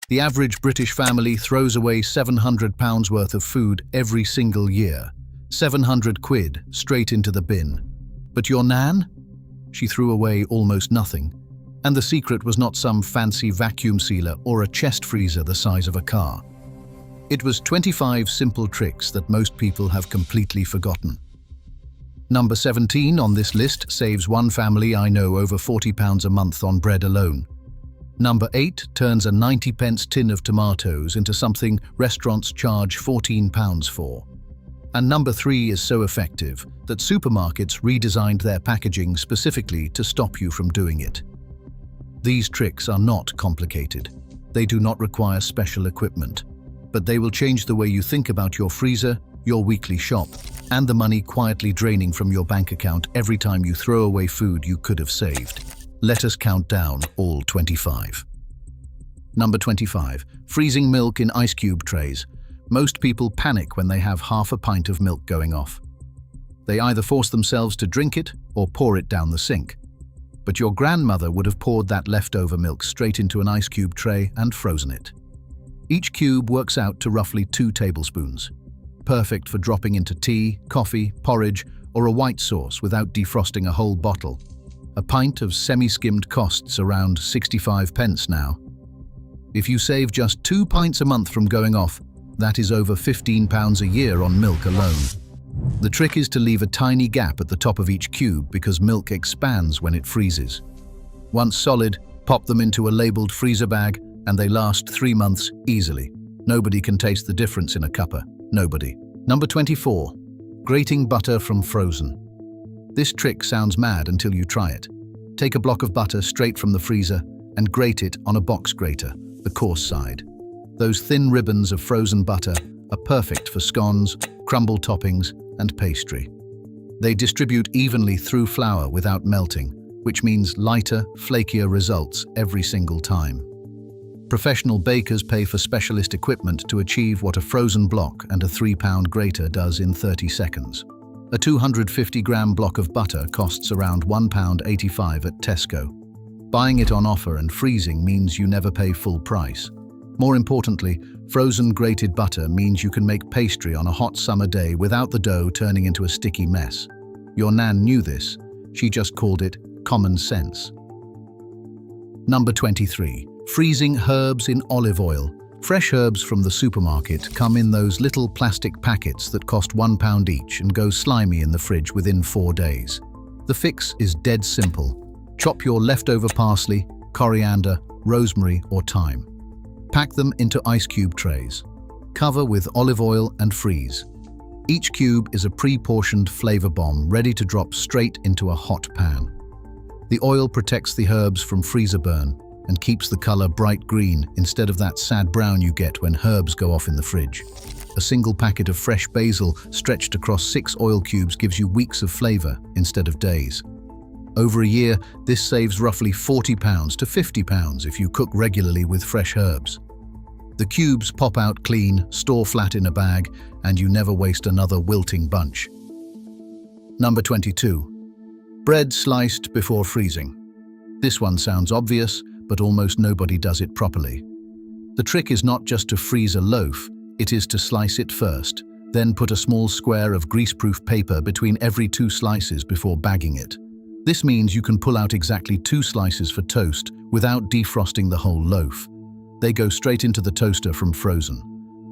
The average British family throws away £700 worth of food every single year. 700 quid straight into the bin. But your nan? She threw away almost nothing. And the secret was not some fancy vacuum sealer or a chest freezer the size of a car. It was 25 simple tricks that most people have completely forgotten. Number 17 on this list saves one family I know over £40 a month on bread alone. Number 8 turns a 90p tin of tomatoes into something restaurants charge £14 for. And number 3 is so effective that supermarkets redesigned their packaging specifically to stop you from doing it. These tricks are not complicated. They do not require special equipment, but they will change the way you think about your freezer, your weekly shop, and the money quietly draining from your bank account every time you throw away food you could have saved. Let us count down all 25. Number 25. Freezing milk in ice cube trays. Most people panic when they have half a pint of milk going off. They either force themselves to drink it or pour it down the sink. But your grandmother would have poured that leftover milk straight into an ice cube tray and frozen it. Each cube works out to roughly 2 tablespoons. Perfect for dropping into tea, coffee, porridge, or a white sauce without defrosting a whole bottle. A pint of semi-skimmed costs around 65p now. If you save just 2 pints a month from going off, that is over £15 a year on milk alone. The trick is to leave a tiny gap at the top of each cube because milk expands when it freezes. Once solid, pop them into a labeled freezer bag and they last 3 months easily. Nobody can taste the difference in a cuppa. Nobody. Number 24. Grating butter from frozen. This trick sounds mad until you try it. Take a block of butter straight from the freezer and grate it on a box grater, the coarse side. Those thin ribbons of frozen butter are perfect for scones, crumble toppings, and pastry. They distribute evenly through flour without melting, which means lighter, flakier results every single time. Professional bakers pay for specialist equipment to achieve what a frozen block and a 3-pound grater does in 30 seconds. A 250-gram block of butter costs around £1.85 at Tesco. Buying it on offer and freezing means you never pay full price. More importantly, frozen grated butter means you can make pastry on a hot summer day without the dough turning into a sticky mess. Your nan knew this. She just called it common sense. Number 23. Freezing herbs in olive oil. Fresh herbs from the supermarket come in those little plastic packets that cost £1 each and go slimy in the fridge within 4 days. The fix is dead simple. Chop your leftover parsley, coriander, rosemary, or thyme. Pack them into ice cube trays. Cover with olive oil and freeze. Each cube is a pre-portioned flavor bomb ready to drop straight into a hot pan. The oil protects the herbs from freezer burn and keeps the color bright green instead of that sad brown you get when herbs go off in the fridge. A single packet of fresh basil stretched across 6 oil cubes gives you weeks of flavor instead of days. Over a year, this saves roughly £40 to £50 if you cook regularly with fresh herbs. The cubes pop out clean, store flat in a bag, and you never waste another wilting bunch. Number 22. Bread sliced before freezing. This one sounds obvious, but almost nobody does it properly. The trick is not just to freeze a loaf, it is to slice it first, then put a small square of greaseproof paper between every 2 slices before bagging it. This means you can pull out exactly 2 slices for toast without defrosting the whole loaf. They go straight into the toaster from frozen.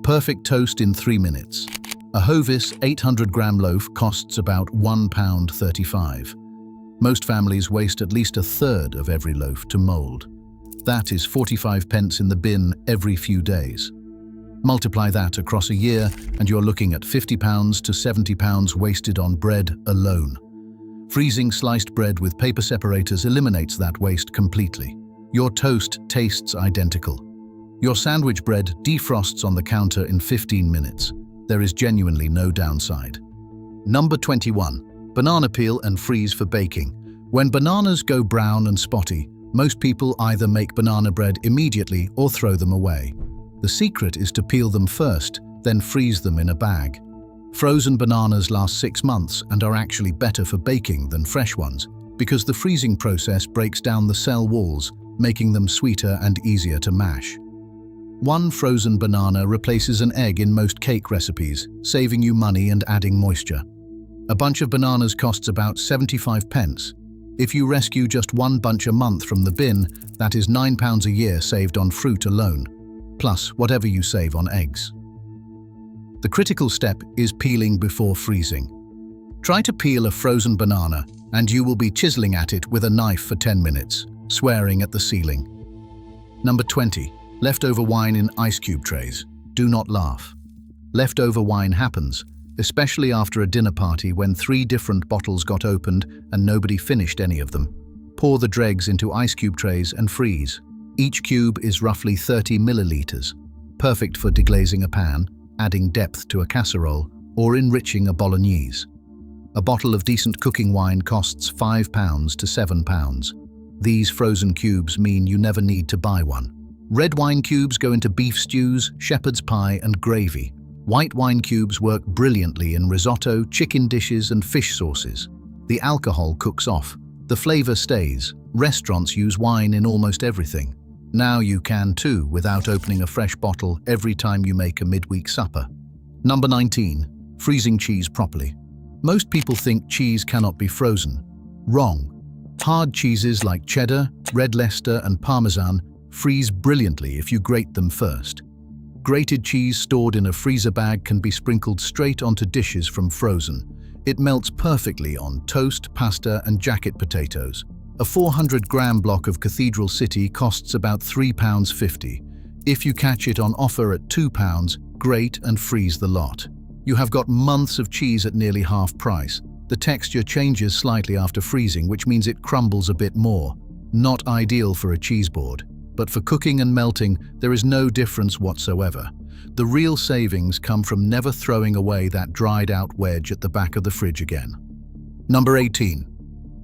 Perfect toast in 3 minutes. A Hovis 800-gram loaf costs about £1.35. Most families waste at least a third of every loaf to mold. That is 45p in the bin every few days. Multiply that across a year and you're looking at £50 to £70 wasted on bread alone. Freezing sliced bread with paper separators eliminates that waste completely. Your toast tastes identical. Your sandwich bread defrosts on the counter in 15 minutes. There is genuinely no downside. Number 21. Banana peel and freeze for baking. When bananas go brown and spotty, most people either make banana bread immediately or throw them away. The secret is to peel them first, then freeze them in a bag. Frozen bananas last 6 months and are actually better for baking than fresh ones because the freezing process breaks down the cell walls, making them sweeter and easier to mash. One frozen banana replaces an egg in most cake recipes, saving you money and adding moisture. A bunch of bananas costs about 75 pence. If you rescue just one bunch a month from the bin, that is £9 a year saved on fruit alone, plus whatever you save on eggs. The critical step is peeling before freezing. Try to peel a frozen banana, and you will be chiseling at it with a knife for 10 minutes, swearing at the ceiling. Number 20. Leftover wine in ice cube trays. Do not laugh. Leftover wine happens, especially after a dinner party when 3 different bottles got opened and nobody finished any of them. Pour the dregs into ice cube trays and freeze. Each cube is roughly 30 milliliters, perfect for deglazing a pan, adding depth to a casserole, or enriching a bolognese. A bottle of decent cooking wine costs £5 to £7. These frozen cubes mean you never need to buy one. Red wine cubes go into beef stews, shepherd's pie, and gravy. White wine cubes work brilliantly in risotto, chicken dishes, and fish sauces. The alcohol cooks off. The flavor stays. Restaurants use wine in almost everything. Now you can too, without opening a fresh bottle every time you make a midweek supper. Number 19. Freezing cheese properly. Most people think cheese cannot be frozen. Wrong. Hard cheeses like cheddar, red Leicester, and Parmesan freeze brilliantly if you grate them first. Grated cheese stored in a freezer bag can be sprinkled straight onto dishes from frozen. It melts perfectly on toast, pasta, and jacket potatoes. A 400-gram block of Cathedral City costs about £3.50. If you catch it on offer at £2, grate and freeze the lot. You have got months of cheese at nearly half price. The texture changes slightly after freezing, which means it crumbles a bit more. Not ideal for a cheese board, but for cooking and melting, there is no difference whatsoever. The real savings come from never throwing away that dried-out wedge at the back of the fridge again. Number 18.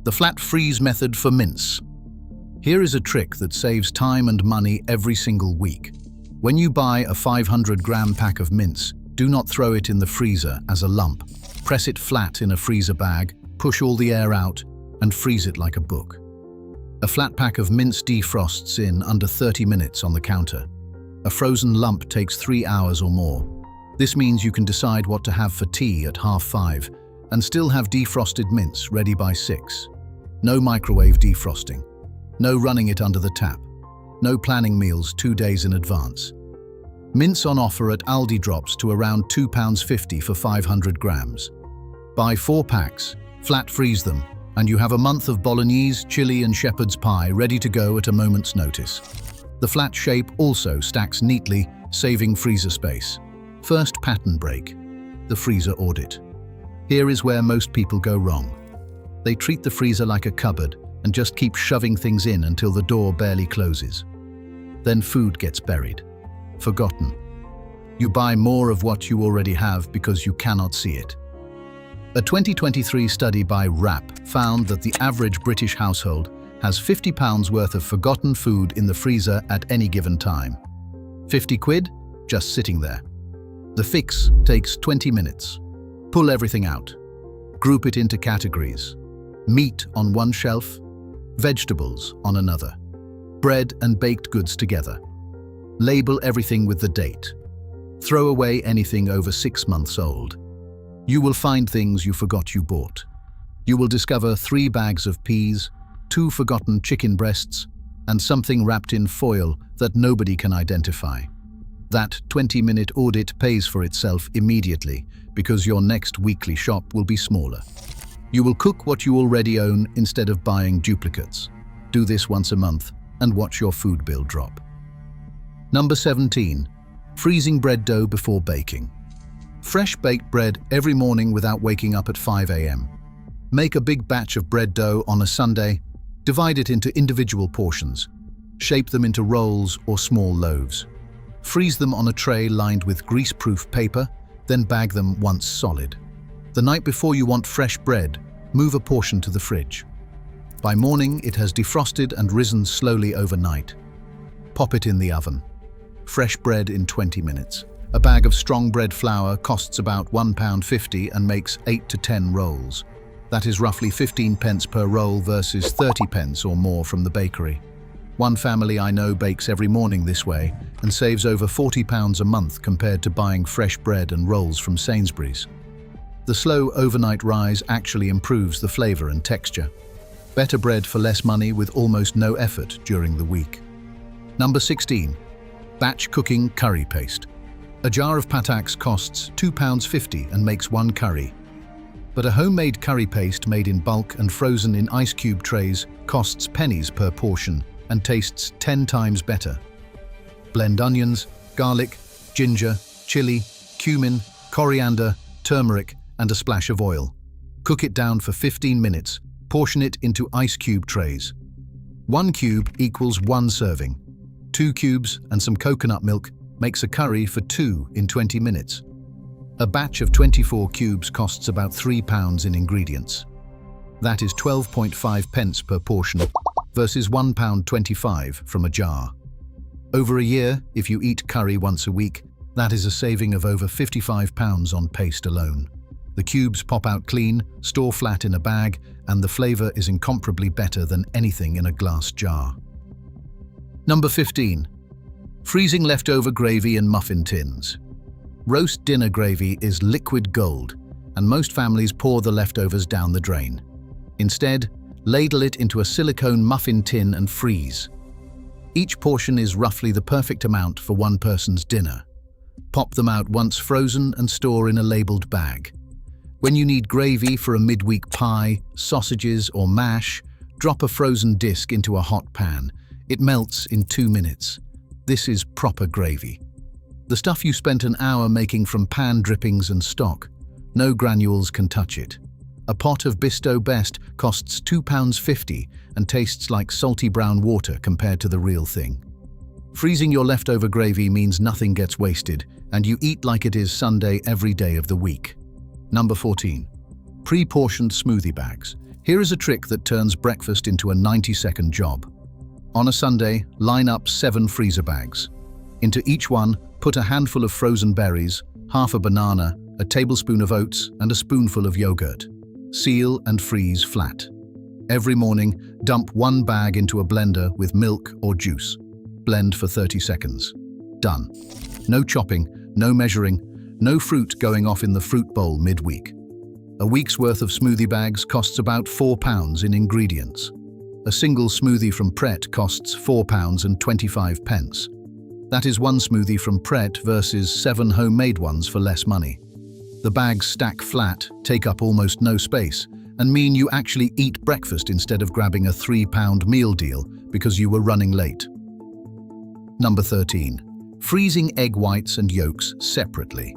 The flat freeze method for mince. Here is a trick that saves time and money every single week. When you buy a 500-gram pack of mince, do not throw it in the freezer as a lump. Press it flat in a freezer bag, push all the air out, and freeze it like a book. A flat pack of mince defrosts in under 30 minutes on the counter. A frozen lump takes 3 hours or more. This means you can decide what to have for tea at 5:30 and still have defrosted mince ready by 6. No microwave defrosting. No running it under the tap. No planning meals 2 days in advance. Mince on offer at Aldi drops to around £2.50 for 500 grams. Buy 4 packs, flat freeze them, and you have a month of bolognese, chili, and shepherd's pie ready to go at a moment's notice. The flat shape also stacks neatly, saving freezer space. First pattern break, the freezer audit. Here is where most people go wrong. They treat the freezer like a cupboard and just keep shoving things in until the door barely closes. Then food gets buried, forgotten. You buy more of what you already have because you cannot see it. A 2023 study by WRAP found that the average British household has £50 worth of forgotten food in the freezer at any given time. 50 quid? Just sitting there. The fix takes 20 minutes. Pull everything out. Group it into categories. Meat on one shelf, vegetables on another, bread and baked goods together. Label everything with the date. Throw away anything over 6 months old. You will find things you forgot you bought. You will discover 3 bags of peas, 2 forgotten chicken breasts, and something wrapped in foil that nobody can identify. That 20-minute audit pays for itself immediately because your next weekly shop will be smaller. You will cook what you already own instead of buying duplicates. Do this once a month and watch your food bill drop. Number 17. Freezing bread dough before baking. Fresh baked bread every morning without waking up at 5 a.m. Make a big batch of bread dough on a Sunday. Divide it into individual portions. Shape them into rolls or small loaves. Freeze them on a tray lined with grease-proof paper, then bag them once solid. The night before you want fresh bread, move a portion to the fridge. By morning, it has defrosted and risen slowly overnight. Pop it in the oven. Fresh bread in 20 minutes. A bag of strong bread flour costs about £1.50 and makes 8 to 10 rolls. That is roughly 15 pence per roll versus 30 pence or more from the bakery. One family I know bakes every morning this way and saves over £40 a month compared to buying fresh bread and rolls from Sainsbury's. The slow overnight rise actually improves the flavour and texture. Better bread for less money with almost no effort during the week. Number 16. Batch cooking curry paste. A jar of pataks costs £2.50 and makes one curry. But a homemade curry paste made in bulk and frozen in ice cube trays costs pennies per portion and tastes 10 times better. Blend onions, garlic, ginger, chili, cumin, coriander, turmeric, and a splash of oil. Cook it down for 15 minutes. Portion it into ice cube trays. 1 cube equals 1 serving. 2 cubes and some coconut milk makes a curry for 2 in 20 minutes. A batch of 24 cubes costs about £3 in ingredients. That is 12.5 pence per portion versus £1.25 from a jar. Over a year, if you eat curry once a week, that is a saving of over £55 on paste alone. The cubes pop out clean, store flat in a bag, and the flavour is incomparably better than anything in a glass jar. Number 15. Freezing leftover gravy in muffin tins. Roast dinner gravy is liquid gold, and most families pour the leftovers down the drain. Instead, ladle it into a silicone muffin tin and freeze. Each portion is roughly the perfect amount for one person's dinner. Pop them out once frozen and store in a labelled bag. When you need gravy for a midweek pie, sausages, or mash, drop a frozen disc into a hot pan. It melts in 2 minutes. This is proper gravy. The stuff you spent an hour making from pan drippings and stock. No granules can touch it. A pot of Bisto Best costs £2.50 and tastes like salty brown water compared to the real thing. Freezing your leftover gravy means nothing gets wasted, and you eat like it is Sunday every day of the week. Number 14. Pre-portioned smoothie bags. Here is a trick that turns breakfast into a 90-second job. On a Sunday, line up 7 freezer bags. Into each one, put a handful of frozen berries, half a banana, a tablespoon of oats, and a spoonful of yogurt. Seal and freeze flat. Every morning, dump 1 bag into a blender with milk or juice. Blend for 30 seconds. Done. No chopping, no measuring, no fruit going off in the fruit bowl midweek. A week's worth of smoothie bags costs about £4 in ingredients. A single smoothie from Pret costs £4.25. That is 1 smoothie from Pret versus 7 homemade ones for less money. The bags stack flat, take up almost no space, and mean you actually eat breakfast instead of grabbing a £3 meal deal because you were running late. Number 13. Freezing egg whites and yolks separately.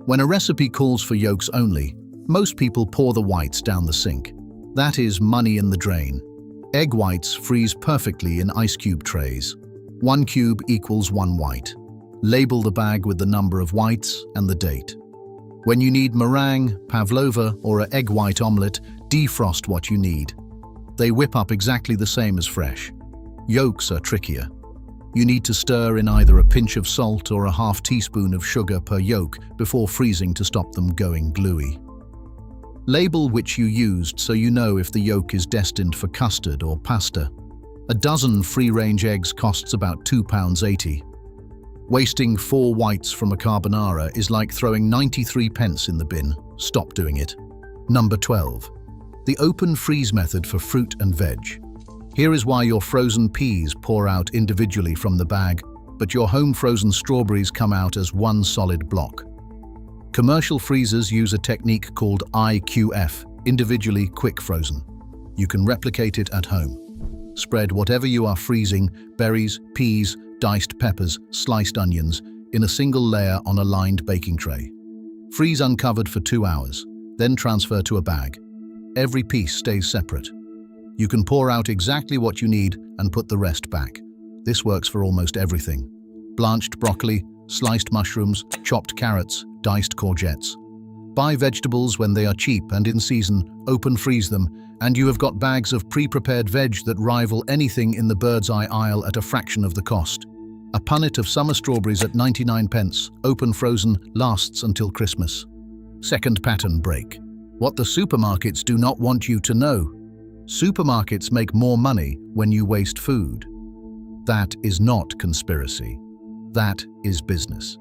When a recipe calls for yolks only, most people pour the whites down the sink. That is money in the drain. Egg whites freeze perfectly in ice cube trays. 1 cube equals 1 white. Label the bag with the number of whites and the date. When you need meringue, pavlova, or an egg white omelette, defrost what you need. They whip up exactly the same as fresh. Yolks are trickier. You need to stir in either a pinch of salt or a half teaspoon of sugar per yolk before freezing to stop them going gluey. Label which you used so you know if the yolk is destined for custard or pasta. A dozen free-range eggs costs about £2.80. Wasting 4 whites from a carbonara is like throwing 93 pence in the bin. Stop doing it. Number 12. The open freeze method for fruit and veg. Here is why your frozen peas pour out individually from the bag, but your home frozen strawberries come out as one solid block. Commercial freezers use a technique called IQF, individually quick frozen. You can replicate it at home. Spread whatever you are freezing, berries, peas, diced peppers, sliced onions, in a single layer on a lined baking tray. Freeze uncovered for 2 hours, then transfer to a bag. Every piece stays separate. You can pour out exactly what you need and put the rest back. This works for almost everything. Blanched broccoli, sliced mushrooms, chopped carrots, diced courgettes. Buy vegetables when they are cheap and in season, open freeze them, and you have got bags of pre-prepared veg that rival anything in the bird's eye aisle at a fraction of the cost. A punnet of summer strawberries at 99 pence, open frozen, lasts until Christmas. Second pattern break. What the supermarkets do not want you to know. Supermarkets make more money when you waste food. That is not conspiracy. That is business.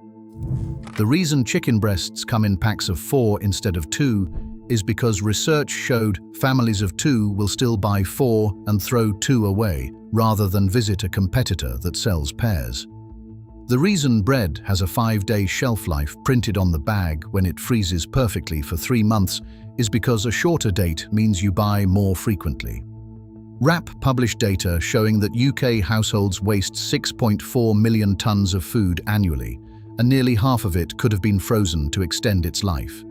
The reason chicken breasts come in packs of 4 instead of 2 is because research showed families of 2 will still buy 4 and throw 2 away, rather than visit a competitor that sells pairs. The reason bread has a 5-day shelf life printed on the bag when it freezes perfectly for 3 months is because a shorter date means you buy more frequently. WRAP published data showing that UK households waste 6.4 million tons of food annually, and nearly half of it could have been frozen to extend its life.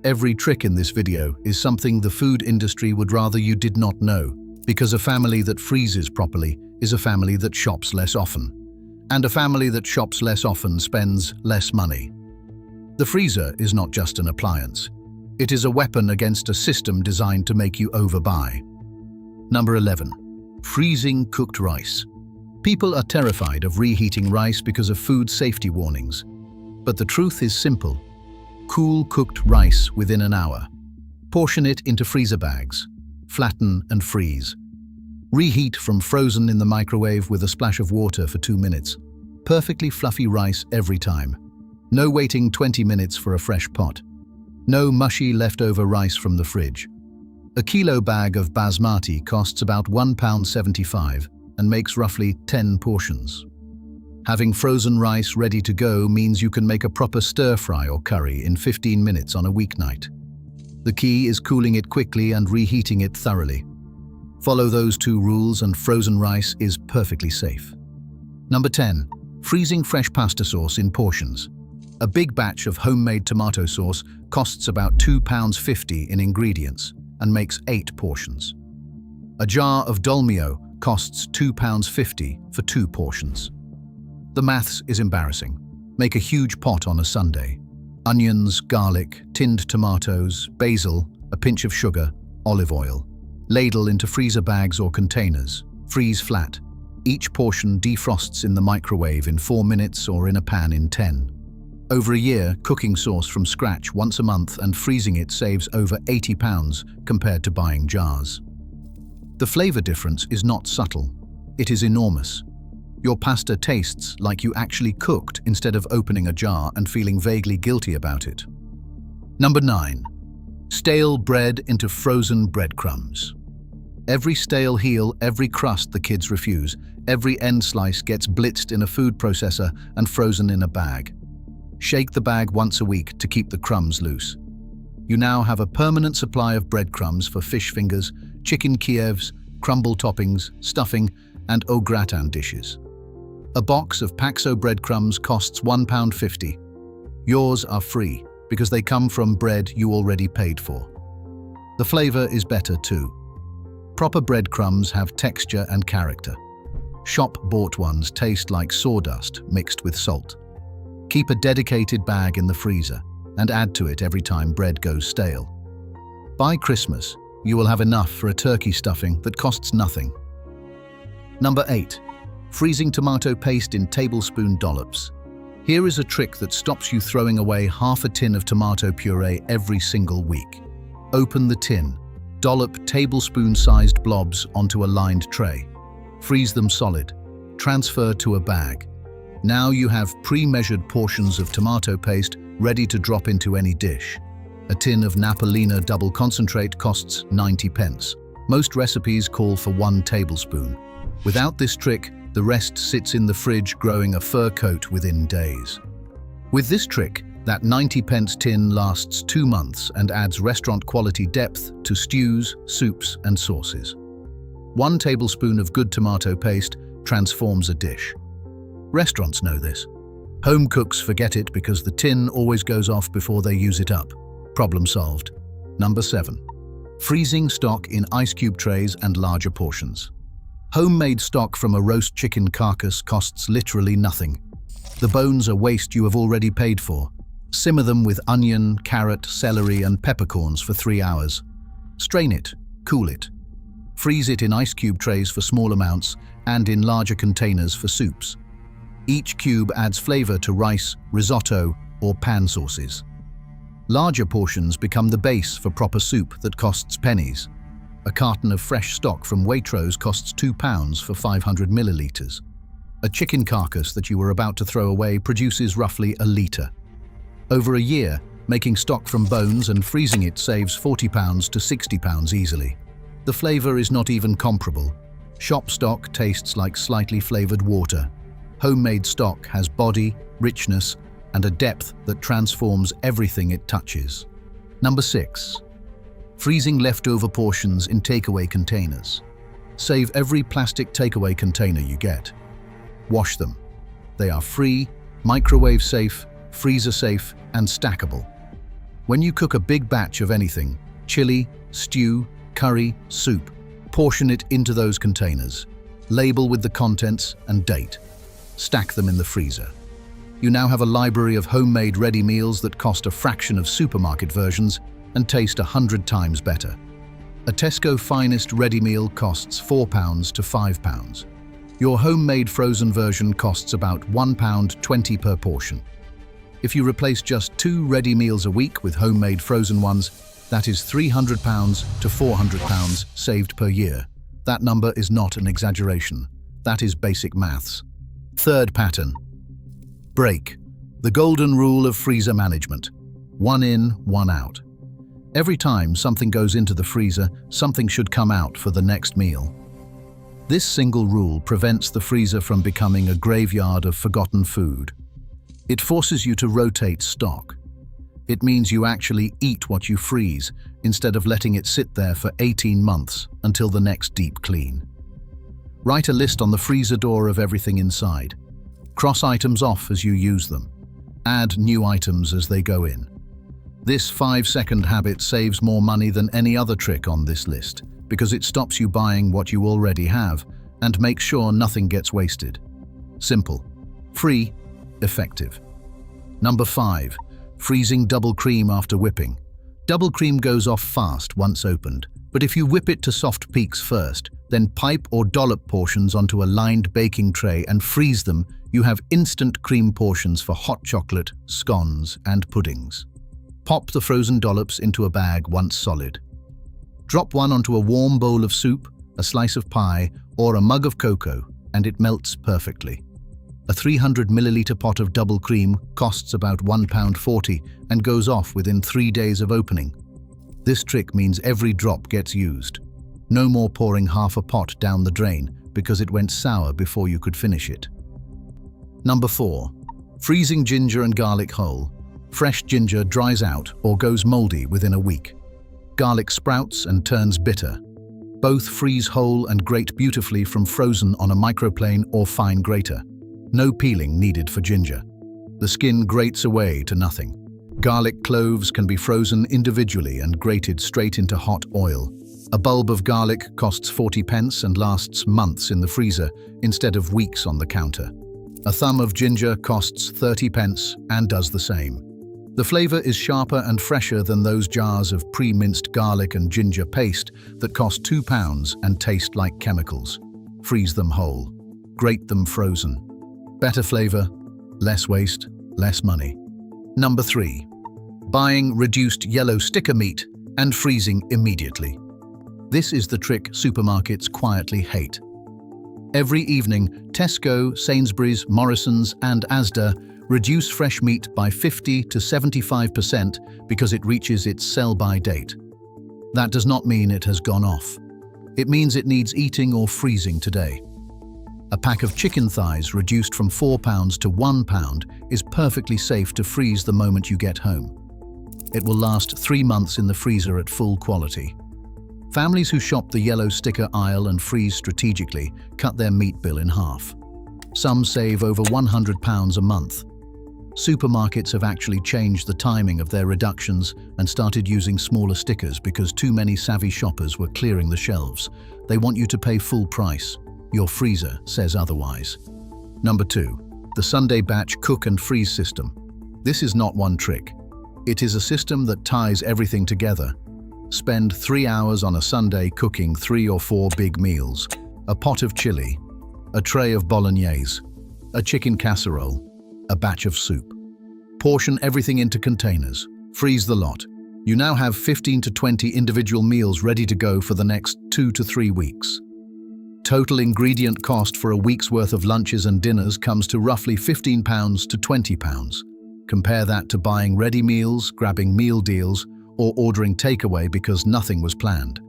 Every trick in this video is something the food industry would rather you did not know, because a family that freezes properly is a family that shops less often. And a family that shops less often spends less money. The freezer is not just an appliance. It is a weapon against a system designed to make you overbuy. Number 11. Freezing cooked rice. People are terrified of reheating rice because of food safety warnings. But the truth is simple. Cool cooked rice within an hour. Portion it into freezer bags. Flatten and freeze. Reheat from frozen in the microwave with a splash of water for 2 minutes. Perfectly fluffy rice every time. No waiting 20 minutes for a fresh pot. No mushy leftover rice from the fridge. A kilo bag of basmati costs about £1.75 and makes roughly 10 portions. Having frozen rice ready to go means you can make a proper stir-fry or curry in 15 minutes on a weeknight. The key is cooling it quickly and reheating it thoroughly. Follow those 2 rules and frozen rice is perfectly safe. Number 10. Freezing fresh pasta sauce in portions. A big batch of homemade tomato sauce costs about £2.50 in ingredients and makes 8 portions. A jar of dolmio costs £2.50 for 2 portions. The maths is embarrassing. Make a huge pot on a Sunday. Onions, garlic, tinned tomatoes, basil, a pinch of sugar, olive oil. Ladle into freezer bags or containers. Freeze flat. Each portion defrosts in the microwave in 4 minutes or in a pan in 10. Over a year, cooking sauce from scratch once a month and freezing it saves over £80 compared to buying jars. The flavor difference is not subtle. It is enormous. Your pasta tastes like you actually cooked instead of opening a jar and feeling vaguely guilty about it. Number 9. Stale bread into frozen breadcrumbs. Every stale heel, every crust the kids refuse, every end slice gets blitzed in a food processor and frozen in a bag. Shake the bag once a week to keep the crumbs loose. You now have a permanent supply of breadcrumbs for fish fingers, chicken Kievs, crumble toppings, stuffing, and au gratin dishes. A box of Paxo breadcrumbs costs £1.50. Yours are free because they come from bread you already paid for. The flavor is better too. Proper breadcrumbs have texture and character. Shop-bought ones taste like sawdust mixed with salt. Keep a dedicated bag in the freezer and add to it every time bread goes stale. By Christmas, you will have enough for a turkey stuffing that costs nothing. Number 8. Freezing tomato paste in tablespoon dollops. Here is a trick that stops you throwing away half a tin of tomato puree every single week. Open the tin. Dollop tablespoon-sized blobs onto a lined tray. Freeze them solid. Transfer to a bag. Now you have pre-measured portions of tomato paste ready to drop into any dish. A tin of Napolina double concentrate costs 90p. Most recipes call for 1 tablespoon. Without this trick, the rest sits in the fridge growing a fur coat within days. With this trick, that 90p tin lasts 2 months and adds restaurant-quality depth to stews, soups, and sauces. 1 tablespoon of good tomato paste transforms a dish. Restaurants know this. Home cooks forget it because the tin always goes off before they use it up. Problem solved. Number 7. Freezing stock in ice cube trays and larger portions. Homemade stock from a roast chicken carcass costs literally nothing. The bones are waste you have already paid for. Simmer them with onion, carrot, celery, and peppercorns for 3 hours. Strain it, cool it. Freeze it in ice cube trays for small amounts and in larger containers for soups. Each cube adds flavor to rice, risotto, or pan sauces. Larger portions become the base for proper soup that costs pennies. A carton of fresh stock from Waitrose costs £2 for 500 millilitres. A chicken carcass that you were about to throw away produces roughly a litre. Over a year, making stock from bones and freezing it saves £40 to £60 easily. The flavour is not even comparable. Shop stock tastes like slightly flavoured water. Homemade stock has body, richness, and a depth that transforms everything it touches. Number 6. Freezing leftover portions in takeaway containers. Save every plastic takeaway container you get. Wash them. They are free, microwave safe, freezer safe, and stackable. When you cook a big batch of anything, chili, stew, curry, soup, portion it into those containers. Label with the contents and date. Stack them in the freezer. You now have a library of homemade ready meals that cost a fraction of supermarket versions and taste 100 times better. A Tesco Finest ready meal costs £4 to £5. Your homemade frozen version costs about £1.20 per portion. If you replace just 2 ready meals a week with homemade frozen ones, that is £300 to £400 saved per year. That number is not an exaggeration. That is basic maths. Third pattern. Break. The golden rule of freezer management. 1 in, 1 out. Every time something goes into the freezer, something should come out for the next meal. This single rule prevents the freezer from becoming a graveyard of forgotten food. It forces you to rotate stock. It means you actually eat what you freeze, instead of letting it sit there for 18 months until the next deep clean. Write a list on the freezer door of everything inside. Cross items off as you use them. Add new items as they go in. This 5-second habit saves more money than any other trick on this list, because it stops you buying what you already have and makes sure nothing gets wasted. Simple, free, effective. Number 5. Freezing double cream after whipping. Double cream goes off fast once opened, but if you whip it to soft peaks first, then pipe or dollop portions onto a lined baking tray and freeze them, you have instant cream portions for hot chocolate, scones, and puddings. Pop the frozen dollops into a bag once solid. Drop one onto a warm bowl of soup, a slice of pie, or a mug of cocoa, and it melts perfectly. A 300 milliliter pot of double cream costs about £1.40 and goes off within 3 days of opening. This trick means every drop gets used. No more pouring half a pot down the drain because it went sour before you could finish it. Number 4. Freezing ginger and garlic whole. Fresh ginger dries out or goes moldy within a week. Garlic sprouts and turns bitter. Both freeze whole and grate beautifully from frozen on a microplane or fine grater. No peeling needed for ginger. The skin grates away to nothing. Garlic cloves can be frozen individually and grated straight into hot oil. A bulb of garlic costs 40 pence and lasts months in the freezer instead of weeks on the counter. A thumb of ginger costs 30 pence and does the same. The flavour is sharper and fresher than those jars of pre-minced garlic and ginger paste that cost £2 and taste like chemicals. Freeze them whole. Grate them frozen. Better flavour, less waste, less money. Number 3. Buying reduced yellow sticker meat and freezing immediately. This is the trick supermarkets quietly hate. Every evening, Tesco, Sainsbury's, Morrison's and Asda reduce fresh meat by 50 to 75% because it reaches its sell-by date. That does not mean it has gone off. It means it needs eating or freezing today. A pack of chicken thighs reduced from £4 to £1 is perfectly safe to freeze the moment you get home. It will last 3 months in the freezer at full quality. Families who shop the yellow sticker aisle and freeze strategically cut their meat bill in half. Some save over £100 a month. Supermarkets have actually changed the timing of their reductions and started using smaller stickers because too many savvy shoppers were clearing the shelves. They want you to pay full price. Your freezer says otherwise. Number 2. The Sunday batch cook and freeze system. This is not one trick. It is a system that ties everything together. Spend 3 hours on a Sunday cooking 3 or 4 big meals. A pot of chili, a tray of bolognese, a chicken casserole, a batch of soup. Portion everything into containers. Freeze the lot. You now have 15 to 20 individual meals ready to go for the next 2 to 3 weeks. Total ingredient cost for a week's worth of lunches and dinners comes to roughly £15 to £20. Compare that to buying ready meals, grabbing meal deals, or ordering takeaway because nothing was planned.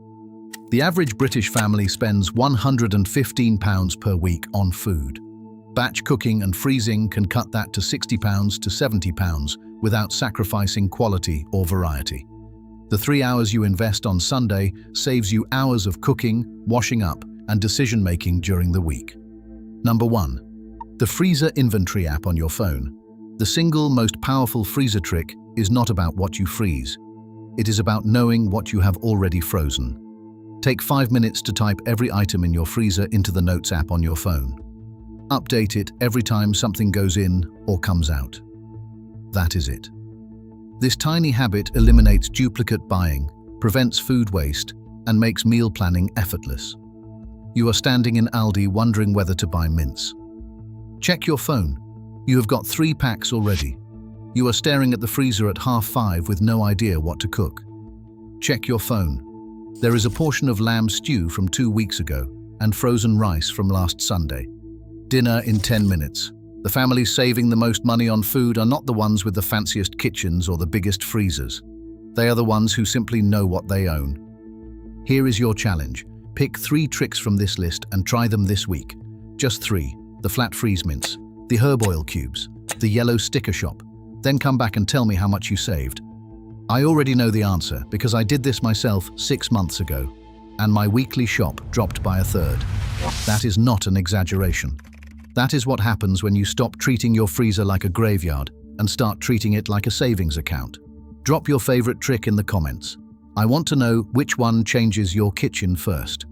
The average British family spends £115 per week on food. Batch cooking and freezing can cut that to £60 to £70 without sacrificing quality or variety. The 3 hours you invest on Sunday saves you hours of cooking, washing up, and decision-making during the week. Number 1. The Freezer Inventory app on your phone. The single most powerful freezer trick is not about what you freeze. It is about knowing what you have already frozen. Take 5 minutes to type every item in your freezer into the Notes app on your phone. Update it every time something goes in or comes out. That is it. This tiny habit eliminates duplicate buying, prevents food waste, and makes meal planning effortless. You are standing in Aldi wondering whether to buy mince. Check your phone. You have got 3 packs already. You are staring at the freezer at 5:30 with no idea what to cook. Check your phone. There is a portion of lamb stew from 2 weeks ago and frozen rice from last Sunday. Dinner in 10 minutes. The families saving the most money on food are not the ones with the fanciest kitchens or the biggest freezers. They are the ones who simply know what they own. Here is your challenge. Pick 3 tricks from this list and try them this week. Just 3. The flat freeze mince, the herb oil cubes, the yellow sticker shop. Then come back and tell me how much you saved. I already know the answer because I did this myself 6 months ago, and my weekly shop dropped by 1/3. That is not an exaggeration. That is what happens when you stop treating your freezer like a graveyard and start treating it like a savings account. Drop your favorite trick in the comments. I want to know which one changes your kitchen first.